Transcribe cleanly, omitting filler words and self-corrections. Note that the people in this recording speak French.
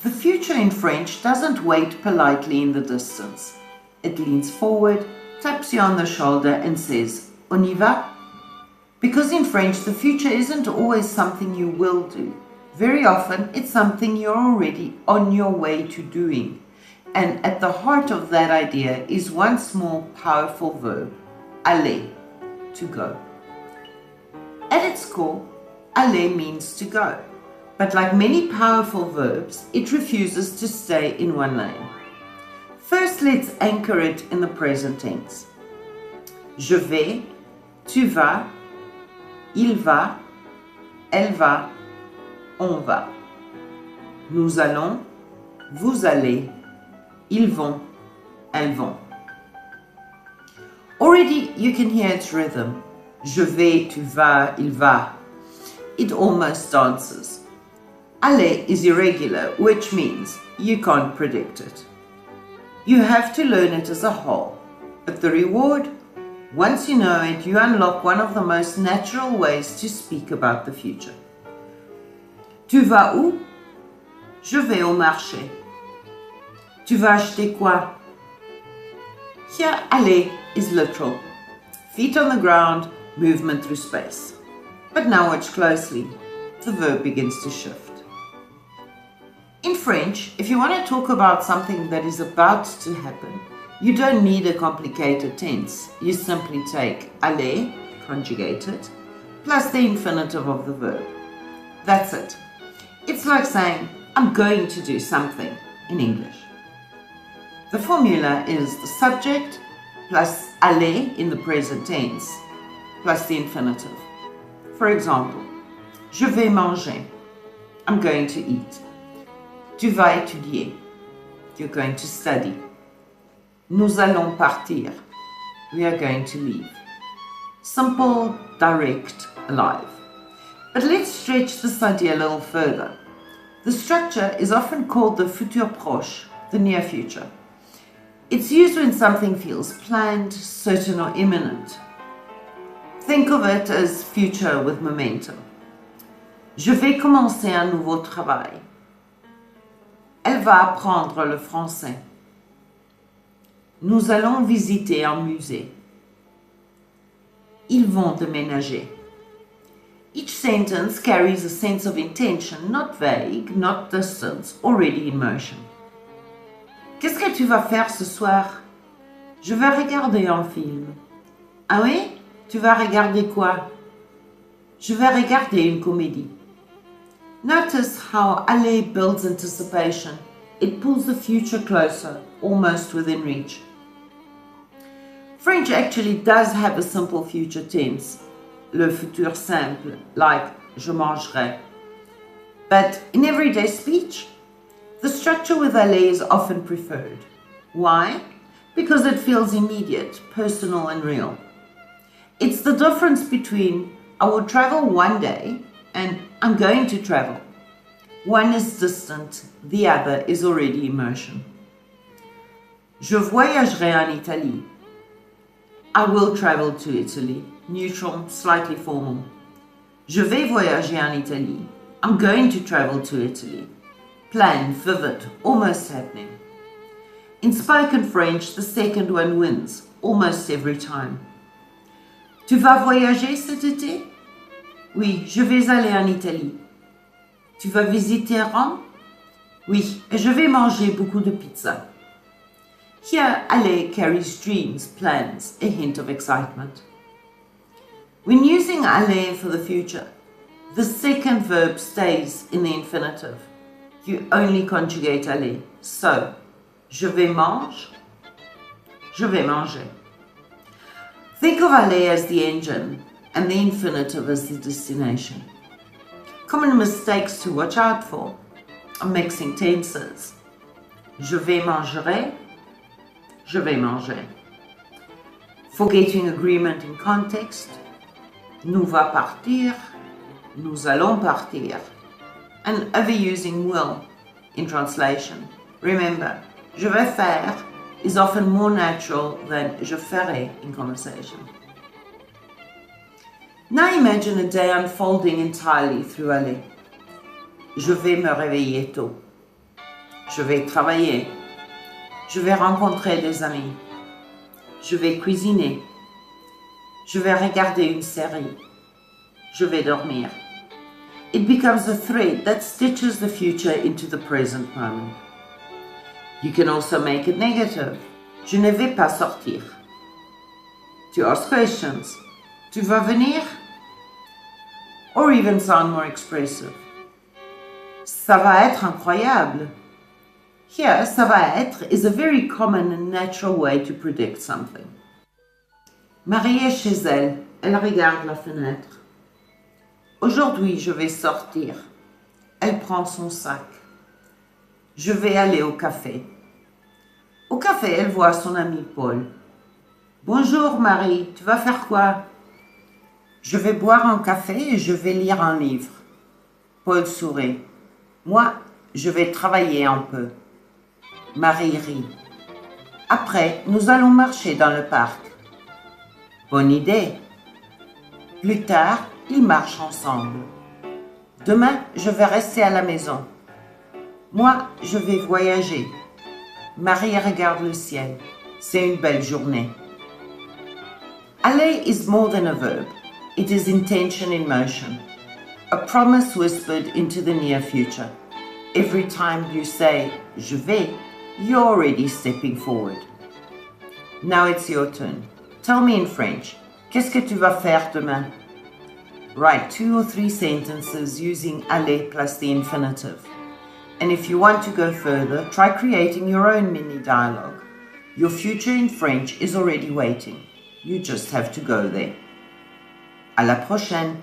The future in French doesn't wait politely in the distance. It leans forward, taps you on the shoulder and says, "On y va?" Because in French, the future isn't always something you will do. Very often, it's something you're already on your way to doing. And at the heart of that idea is one small, powerful verb, aller, to go. At its core, aller means to go. But like many powerful verbs, it refuses to stay in one lane. First, let's anchor it in the present tense. Je vais, tu vas, il va, elle va, on va. Nous allons, vous allez, ils vont, elles vont. Already you can hear its rhythm. Je vais, tu vas, il va. It almost dances. Aller is irregular, which means you can't predict it. You have to learn it as a whole. But the reward? Once you know it, you unlock one of the most natural ways to speak about the future. Tu vas où? Je vais au marché. Tu vas acheter quoi? Here, aller is literal. Feet on the ground, movement through space. But now watch closely. The verb begins to shift. In French, if you want to talk about something that is about to happen, you don't need a complicated tense. You simply take aller, conjugated, plus the infinitive of the verb. That's it. It's like saying, I'm going to do something in English. The formula is the subject plus aller in the present tense plus the infinitive. For example, je vais manger. I'm going to eat. Tu vas étudier. You're going to study. Nous allons partir. We are going to leave. Simple, direct, alive. But let's stretch this idea a little further. The structure is often called the futur proche, the near future. It's used when something feels planned, certain or imminent. Think of it as future with momentum. Je vais commencer un nouveau travail. Elle va apprendre le français. Nous allons visiter un musée. Ils vont déménager. Each sentence carries a sense of intention, not vague, not distant, already in motion. Qu'est-ce que tu vas faire ce soir? Je vais regarder un film. Ah oui? Tu vas regarder quoi? Je vais regarder une comédie. Notice how aller builds anticipation. It pulls the future closer, almost within reach. French actually does have a simple future tense, le futur simple, like je mangerai. But in everyday speech, the structure with aller is often preferred. Why? Because it feels immediate, personal and real. It's the difference between I will travel one day and I'm going to travel. One is distant, the other is already in motion. Je voyagerai en Italie. I will travel to Italy. Neutral, slightly formal. Je vais voyager en Italie. I'm going to travel to Italy. Planned, vivid, almost happening. In spoken French, the second one wins, almost every time. Tu vas voyager cet été? Oui, je vais aller en Italie. Tu vas visiter Rome? Oui, et je vais manger beaucoup de pizza. Here, aller carries dreams, plans, a hint of excitement. When using aller for the future, the second verb stays in the infinitive. You only conjugate aller. So, je vais manger, je vais manger. Think of aller as the engine and the infinitive as the destination. Common mistakes to watch out for are mixing tenses. Je vais mangerai, je vais manger. Forgetting agreement in context. Nous va partir, nous allons partir. And overusing will in translation. Remember, je vais faire is often more natural than je ferai in conversation. Now imagine a day unfolding entirely through aller. Je vais me réveiller tôt. Je vais travailler. Je vais rencontrer des amis. Je vais cuisiner. Je vais regarder une série. Je vais dormir. It becomes a thread that stitches the future into the present moment. You can also make it negative. Je ne vais pas sortir. To ask questions. Tu vas venir? Or even sound more expressive. Ça va être incroyable. Here, ça va être is a very common and natural way to predict something. Marie est chez elle. Elle regarde la fenêtre. Aujourd'hui, je vais sortir. Elle prend son sac. Je vais aller au café. Au café, elle voit son ami Paul. Bonjour Marie, tu vas faire quoi? Je vais boire un café et je vais lire un livre. Paul sourit. Moi, je vais travailler un peu. Marie rit. Après, nous allons marcher dans le parc. Bonne idée. Plus tard, ils marchent ensemble. Demain, je vais rester à la maison. Moi, je vais voyager. Marie regarde le ciel. C'est une belle journée. Aller is more than a verb. It is intention in motion. A promise whispered into the near future. Every time you say, je vais, you're already stepping forward. Now it's your turn. Tell me in French, qu'est-ce que tu vas faire demain? Write 2 or 3 sentences using aller plus the infinitive. And if you want to go further, try creating your own mini dialogue. Your future in French is already waiting. You just have to go there. À la prochaine!